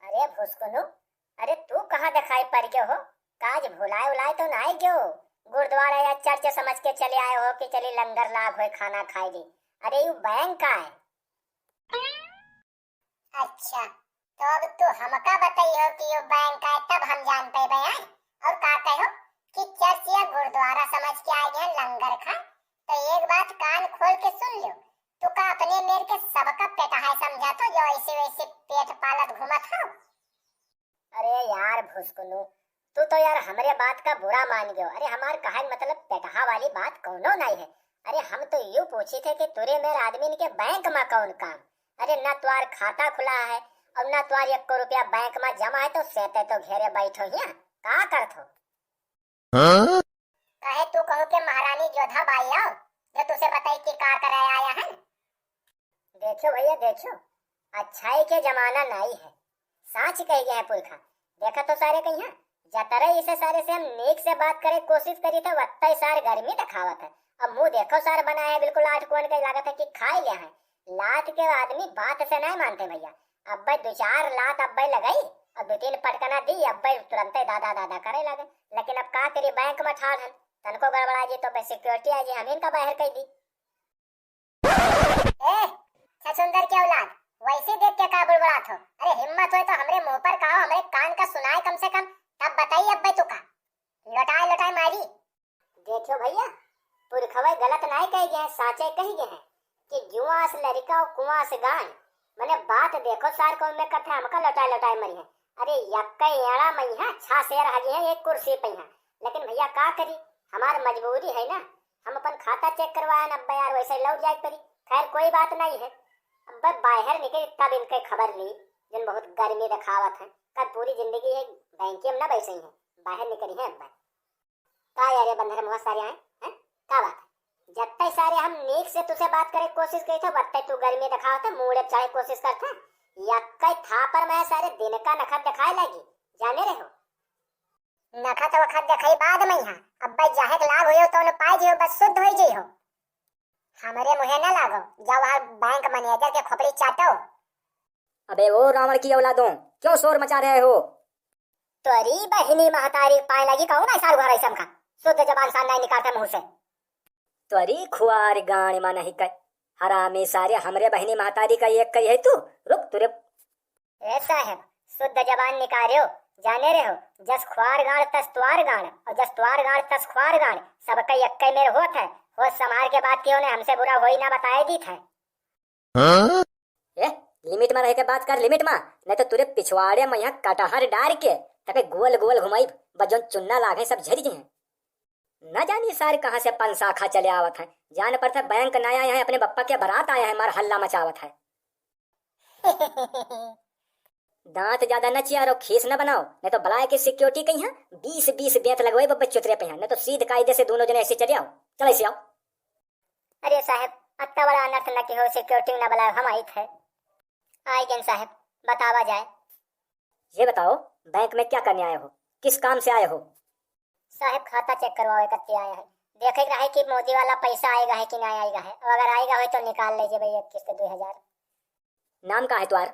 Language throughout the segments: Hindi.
अरे भुसकुनु, अरे तू कहाँ दिखाई पड़ गयो हो? काज भुलाए उलाए तो नहीं गयो? गुरुद्वारा या चर्च समझ के चले आए हो कि चली लंगर लाभ हो खाना खाएगी? अरे यू बैंक का है। अच्छा, तो अब तू हमका बताइयो कि यो बैंक का है, तब हम जान पे हैं। और का कहो कि चर्च या गुरुद्वारा समझ के आए हैं लंगर खा? तो एक बात कान खोल के सुन लो। तू का अपने मेर के सबका पेट है समझा तो जो ऐसे वैसे पेट पालत घूमत हो। अरे यार भुसकुनु, तू तो यार हमारे बात का बुरा मान गयो। अरे हमार कहन मतलब पेटहा वाली बात कौनो नहीं है। अरे हम तो यूं पूछे थे कि तुरे मेरे आदमी के बैंक में कौन काम? अरे ना तुम्हार खाता खुला है और ना तुम्हार 1 रुपया बैंक में जमा है, तो सेते तो घेरे बैठो हिया का करत हो? हाँ? कहे तू कहो के महारानी जोधा बाई आओ जो तुझे बताई कि का करे आया है। देखो भैया देखो, अच्छाई के जमाना नहीं है, साच कह गए हैं पुरखा। देखा तो सारे कहीं जतरे इसे सारे से हम नेक से बात करे कोशिश करी तो वत्ता सार गर्मी दिखावत है। अब मुंह देखो सार बनाया है बिल्कुल आठ कोन का, लागत है कि खा लिया है। लात के आदमी बात से नहीं मानते भैया। अब भाई 2-4 लात अब भाई लगाई और 2-3 पटकना दी, अब भाई तुरंत दादा दादा करे लगे। लेकिन अब का करी, बैंक में ठाड़ हन तनको गड़बड़ा जी तो सिक्योरिटी आ जी हम इनका बाहर कह दी। छछुंदर के औलाद, वैसे देख के का बुड़बड़ात हो? अरे हिम्मत हो तो हमरे मुंह पर कहो, हमरे कान का सुनाए कम से कम, तब बताइए अब भाई तू का लौटाए लौटाए मारी। देखो भैया, पुरखवे गलत नहीं कह गए, साचे कह गए हैं कि जुआस लड़का और कुआस गान। मैंने बात देखो सार को में कथा हमका लौटाए लौटाए मरी है। अरे यक्का एड़ा मैया छा शेर हगी है एक कुर्सी पे है। लेकिन भैया का करी, हमार मजबूरी है ना, हम अपन खाता चेक करवाए ना यार, वैसे लौट जाए करी। खैर कोई बात नहीं है। अब बाहर निकल तब इनके खबर ली जिन बहुत गर्मी दिखावत है। कल पूरी जिंदगी एक बैंक में ना बैसे है, बाहर निकली है। अब का यार बंदर बहुत सारे हैं का बात है? जब तक सारे हम नेक से तुझसे बात करे कोशिश करी थे, वक्त तू गर्मी दिखावत है, मुंह चाहे कोशिश करते यक्का था पर मैं सारे दिन का नखत दिखाए लगी जाने रहो। नखत वखत दिखाई बाद में यहाँ अब भाई जाहे लाभ हो तो न पाई जियो, बस शुद्ध हो जी हो। हमारे मुहे ना लागो, जाओ वहाँ बैंक मैनेजर के खोपड़ी चाटो। अबे ओ रावण की औलादों, क्यों शोर मचा रहे हो? तोरी बहिनी महतारी पाए लगी कहूँ ना सारू घर ऐसा का शुद्ध जबान सा नहीं निकालते मुंह से। तोरी खुआर गाड़ी मा नहीं कह हरामी सारे हमरे बहिनी महतारी का एक कही है तू। रुक तुरे ऐसा है, शुद्ध जबान निकालो जाने रहो। जस ख्वार गाड़ तस त्वार गाड़ और जस त्वार गाड़ तस ख्वार गाड़, सबका यक्के मेरे होत है। हो संभाल के बात क्यों ने हमसे बुरा होई ना बताए दी था। ए लिमिट में रह के बात कर, लिमिट में, नहीं तो तुरे पिछवाड़े में यहाँ कटहर डार के तके गोल गोल घुमाई बजन चुन्ना लागे सब झरी हैं। न जानी सारे कहाँ से पंसाखा चले आवत है। जान पड़ता बैंक नया है, अपने बप्पा के बारात आया है, मार हल्ला मचावत है। दांत ज्यादा न चियारो, खीस न बनाओ, नहीं तो बलाए की सिक्योरिटी कहीं है 20-20 बेंत लगवाई बब्बे चुतरे पे, नहीं तो सीध कायदे से दोनों जने ऐसे चले आओ, चल ऐसे आओ। अरे साहब अत्ता बड़ा अनर्थ न की हो, सिक्योरिटी न बुलाए हम आई थे। आई गन साहब बतावा जाए। ये बताओ बैंक में क्या करने आए हो, किस काम से आए हो? साहब खाता चेक करवाओ कत्ते आया है, देखे रहे कि मोदी वाला पैसा आएगा है कि नहीं आएगा है, और अगर आएगा है तो निकाल लीजिए भैया किस्त 2000। नाम का है तुम्हार?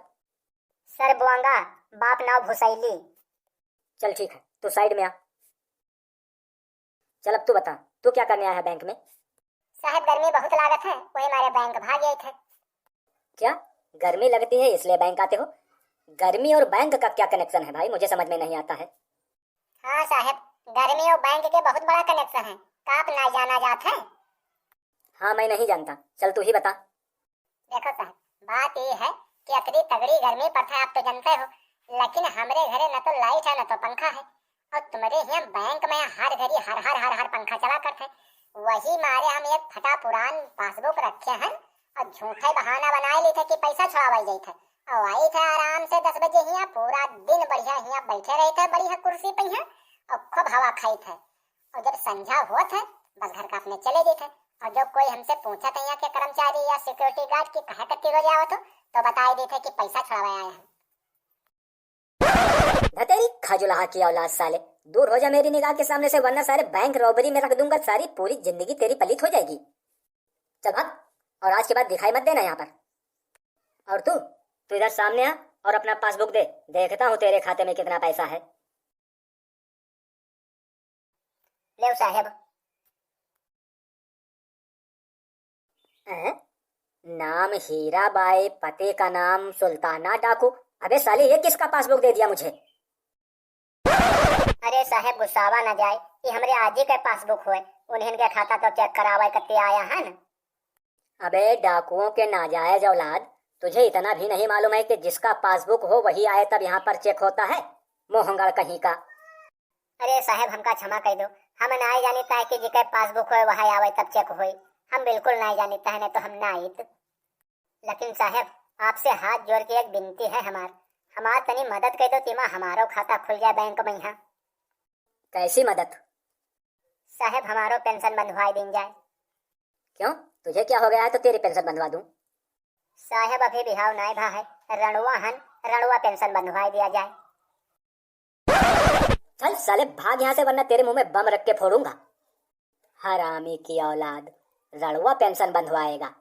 सर बुआंगा, बाप नाव भुसैली। चल ठीक है, तू साइड में आ। चल अब तू बता, तू क्या करने आया है बैंक में? साहब गर्मी बहुत लागत है, वही हमारे बैंक भाग गए थे। क्या गर्मी लगती है इसलिए बैंक आते हो? गर्मी और बैंक का क्या कनेक्शन है भाई, मुझे समझ में नहीं आता है। हाँ साहब, गर्मी और बैंक के बहुत बड़ा कनेक्शन है, आप ना जाना जाता है। हाँ मैं नहीं जानता, चल तू ही बता। देखो साहब बात ये है कि अतरी तगड़ी गर्मी पड़ता है, आप तो जानते हो, लेकिन हमारे घरे न तो लाइट है न तो पंखा है, और तुम्हारे यहाँ बैंक में हर घड़ी हर पंखा चला करते हैं। वही मारे हम एक फटा पुरान पासबुक रखे हैं और झूठे बहाना बनाए ली थे कि पैसा छुड़ावाई गई थे, और आई थे आराम से 10 बजे यहाँ पूरा दिन बढ़िया यहाँ बैठे रहे थे बढ़िया कुर्सी पे यहाँ और खूब हवा खाई थे। और जब संझा हुआ था बस घर का अपने चले गए थे, और जब कोई हमसे पूछा था यहाँ के कर्मचारी या सिक्योरिटी गार्ड की कहा कत्ती रोज आवत हो, तो बताए दी थे कि पैसा छुड़ावाया है। तेरी खजुलाहा की औलाद साले, दूर हो जा मेरी निगाह के सामने से, वरना सारे बैंक रॉबरी में रख दूंगा, सारी पूरी जिंदगी तेरी पलित हो जाएगी। चल भाग, और आज के बाद दिखाई मत देना यहाँ पर। और तू इधर सामने आ और अपना पासबुक दे, देखता हूँ तेरे खाते में कितना पैसा है। ले साहब। नाम हीराबाई, पति का नाम सुल्ताना डाकू। अबे साले ये किसका पासबुक दे दिया मुझे? अरे साहब गुस्सावा न जाए, ये हमरे आजी के पासबुक हुए, उन्हें के खाता तो चेक करावा कत्ते आया है न। अबे डाकुओं के नाजायज औलाद, तुझे इतना भी नहीं मालूम है कि जिसका पासबुक हो वही आए तब यहाँ पर चेक होता है? मोहंगड़ कहीं का। अरे साहब हमका क्षमा कर दो, हम ना जानता है कि जिके पासबुक हो वह आवे तब चेक होई। हम बिल्कुल नहीं जानता है, नहीं तो हम ना आइत। लेकिन साहब आपसे हाथ जोड़ के एक विनती है हमार तनी मदद कर दो, तीमा हमारो खाता खुल जाए बैंक में यहाँ। कैसी मदद? साहब हमारो पेंशन बंधवाई दिन जाए। क्यों, तुझे क्या हो गया है तो तेरी पेंशन बंधवा दूं? साहब अभी बिहाव नहीं भा है, रणुआ पेंशन बंधवाई दिया जाए। चल साले भाग यहाँ से, वरना तेरे मुंह में बम रख के फोड़ूंगा। हरामी की औलाद, रणुआ पेंशन बंधवाएगा?